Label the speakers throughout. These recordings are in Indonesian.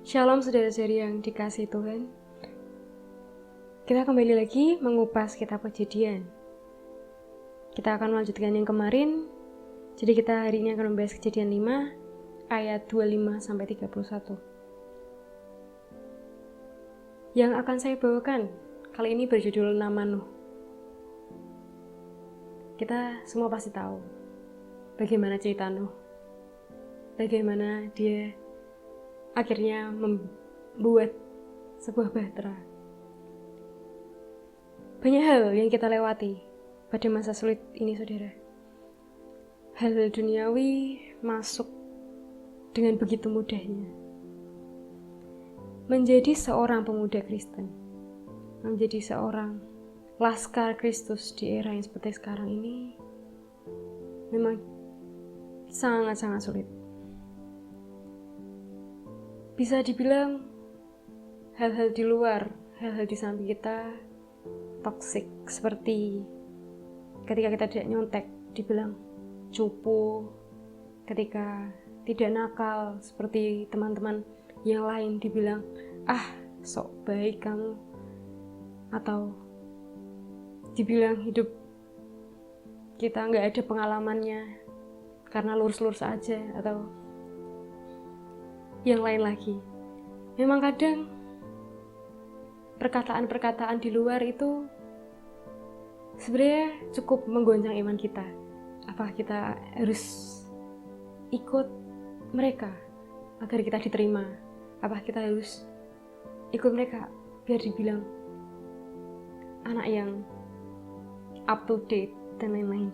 Speaker 1: Shalom saudara-saudari yang dikasihi Tuhan. Kita kembali lagi mengupas kitab Kejadian. Kita akan melanjutkan yang kemarin. Jadi kita hari ini akan membahas Kejadian 5 ayat 25 sampai 31. Yang akan saya bawakan kali ini berjudul Nama Nuh. Kita semua pasti tahu bagaimana cerita Nuh. Bagaimana dia akhirnya membuat sebuah bahtera. Banyak hal yang kita lewati pada masa sulit ini, saudara. Hal-hal duniawi masuk dengan begitu mudahnya. Menjadi seorang pemuda Kristen, menjadi seorang laskar Kristus di era yang seperti sekarang ini memang sangat-sangat sulit. Bisa dibilang hal-hal di luar, hal-hal di samping kita toksik, seperti ketika kita tidak nyontek dibilang cupu, ketika tidak nakal seperti teman-teman yang lain dibilang sok baik kamu, atau dibilang hidup kita nggak ada pengalamannya karena lurus-lurus aja, atau yang lain lagi. Memang kadang perkataan-perkataan di luar itu sebenarnya cukup menggoncang iman kita. Apakah kita harus ikut mereka agar kita diterima? Apakah kita harus ikut mereka biar dibilang anak yang up to date dan lain-lain?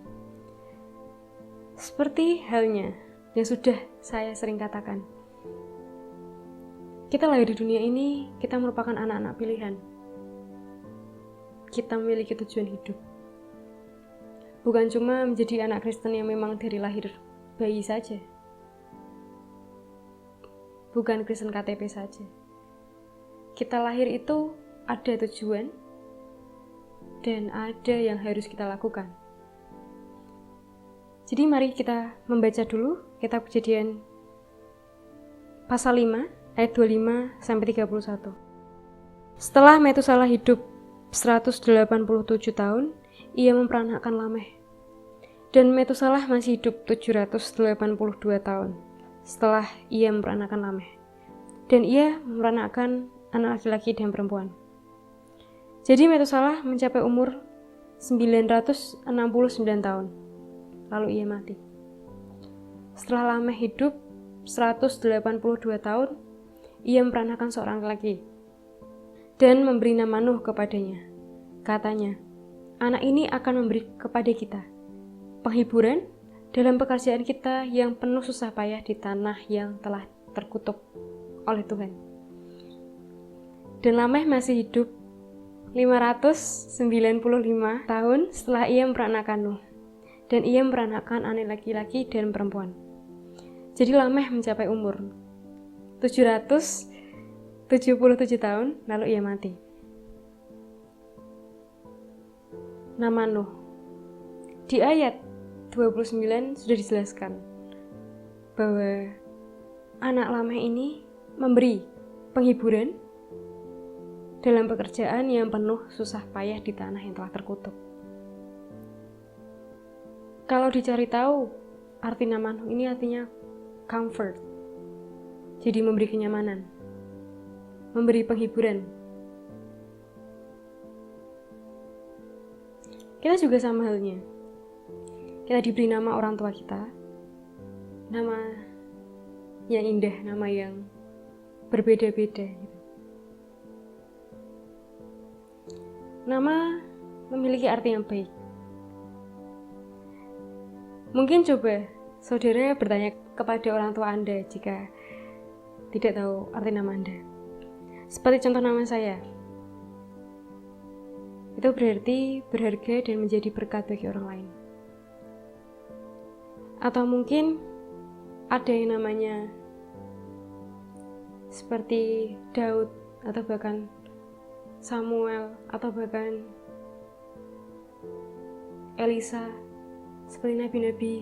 Speaker 1: Seperti halnya yang sudah saya sering katakan, kita lahir di dunia ini, kita merupakan anak-anak pilihan. Kita memiliki tujuan hidup. Bukan cuma menjadi anak Kristen yang memang dari lahir bayi saja. Bukan Kristen KTP saja. Kita lahir itu ada tujuan dan ada yang harus kita lakukan. Jadi mari kita membaca dulu kitab Kejadian pasal 5 ayat 25 sampai 31. Setelah Metusalah hidup 187 tahun, ia memperanakkan Lameh. Dan Metusalah masih hidup 782 tahun setelah ia memperanakkan Lameh. Dan ia memperanakkan anak laki-laki dan perempuan. Jadi Metusalah mencapai umur 969 tahun. Lalu ia mati. Setelah Lameh hidup 182 tahun, ia memperanakkan seorang laki dan memberi nama Nuh kepadanya. Katanya, anak ini akan memberi kepada kita penghiburan dalam pekerjaan kita yang penuh susah payah di tanah yang telah terkutuk oleh Tuhan. Dan Lameh masih hidup 595 tahun setelah ia memperanakkan Nuh, dan ia memperanakkan anak laki-laki dan perempuan. Jadi Lameh mencapai umur 777 tahun, lalu ia mati. Nama Nuh. Di ayat 29 sudah dijelaskan bahwa anak Lameh ini memberi penghiburan dalam pekerjaan yang penuh susah payah di tanah yang telah terkutuk. Kalau dicari tahu, arti nama Nuh ini artinya comfort. Jadi memberi kenyamanan, memberi penghiburan. Kita juga sama halnya. Kita diberi nama orang tua kita, nama yang indah, nama yang berbeda-beda. Nama memiliki arti yang baik. Mungkin coba saudara bertanya kepada orang tua Anda jika tidak tahu arti nama Anda. Seperti contoh nama saya. Itu berarti berharga dan menjadi berkat bagi orang lain. Atau mungkin ada yang namanya seperti Daud, atau bahkan Samuel, atau bahkan Elisa, seperti nabi-nabi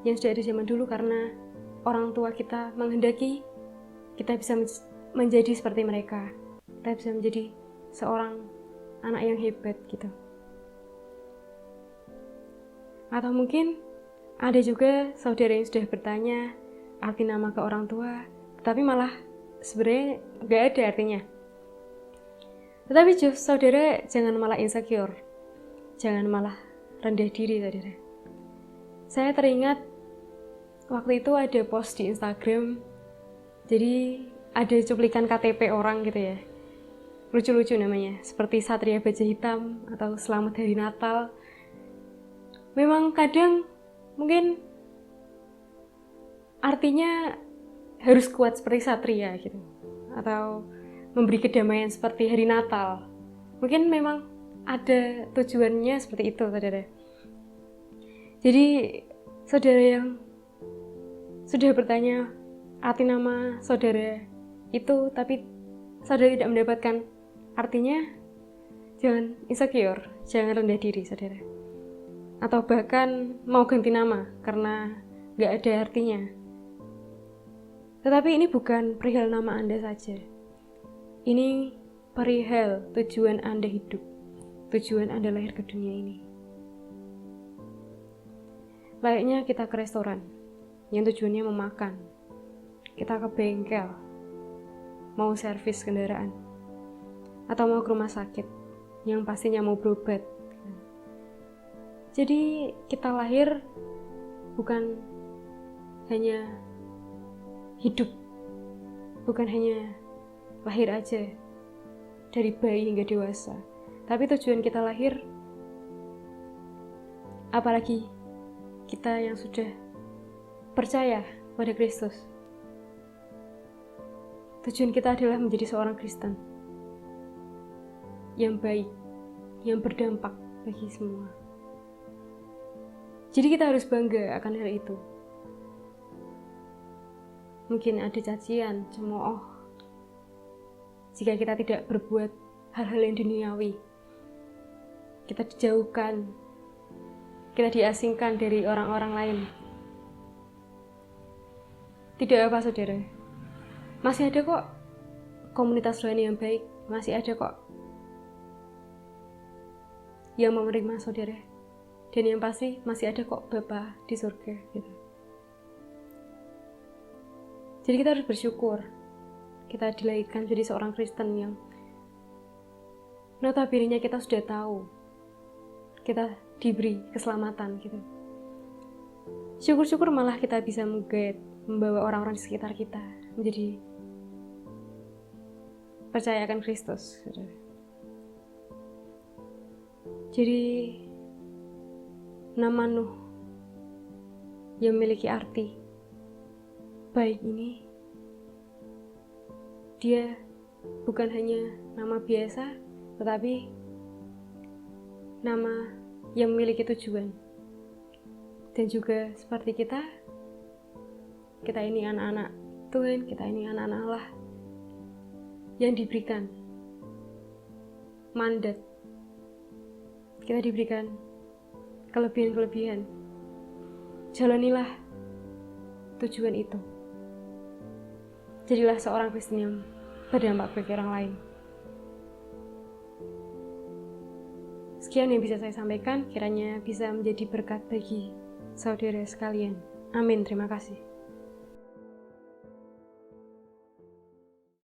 Speaker 1: yang sudah ada zaman dulu, karena orang tua kita menghendaki kita bisa menjadi seperti mereka. Kita bisa menjadi seorang anak yang hebat gitu. Atau mungkin ada juga saudara yang sudah bertanya arti nama ke orang tua, tetapi malah sebenarnya nggak ada artinya. Tetapi saudara jangan malah insecure, jangan malah rendah diri, saudara. Saya teringat waktu itu ada post di Instagram, jadi ada cuplikan KTP orang gitu ya, lucu-lucu namanya, seperti Satria Baja Hitam atau Selamat Hari Natal. Memang kadang mungkin artinya harus kuat seperti Satria gitu, atau memberi kedamaian seperti Hari Natal. Mungkin memang ada tujuannya seperti itu, saudara. Jadi saudara yang sudah bertanya arti nama saudara itu, tapi saudara tidak mendapatkan artinya, jangan insecure, jangan rendah diri, saudara. Atau bahkan mau ganti nama karena gak ada artinya. Tetapi ini bukan perihal nama Anda saja. Ini perihal tujuan Anda hidup, tujuan Anda lahir ke dunia ini. Layaknya kita ke restoran yang tujuannya memakan, kita ke bengkel mau servis kendaraan, atau mau ke rumah sakit yang pastinya mau berobat. Jadi kita lahir bukan hanya hidup, bukan hanya lahir aja dari bayi hingga dewasa, tapi tujuan kita lahir, apalagi kita yang sudah percaya pada Kristus, tujuan kita adalah menjadi seorang Kristen yang baik, yang berdampak bagi semua. Jadi kita harus bangga akan hal itu. Mungkin ada cacian, cemooh jika kita tidak berbuat hal-hal yang duniawi. Kita dijauhkan, kita diasingkan dari orang-orang lain. Tidak apa, saudara. Masih ada kok komunitas rohani yang baik, masih ada kok yang mau menerima saudara. Dan yang pasti masih ada kok Bapa di surga gitu. Jadi kita harus bersyukur kita dilahirkan jadi seorang Kristen yang notabene kita sudah tahu kita diberi keselamatan gitu. Syukur-syukur malah kita bisa menggait, membawa orang-orang di sekitar kita menjadi percaya akan Kristus. Jadi nama Nuh yang memiliki arti baik ini, dia bukan hanya nama biasa, tetapi nama yang memiliki tujuan. Dan juga seperti kita ini anak-anak Tuhan, kita ini anak-anak Allah yang diberikan mandat, kita diberikan kelebihan-kelebihan. Jalanilah tujuan itu. Jadilah seorang Kristen yang berdampak bagi orang lain. Sekian yang bisa saya sampaikan, kiranya bisa menjadi berkat bagi saudara sekalian. Amin, terima kasih.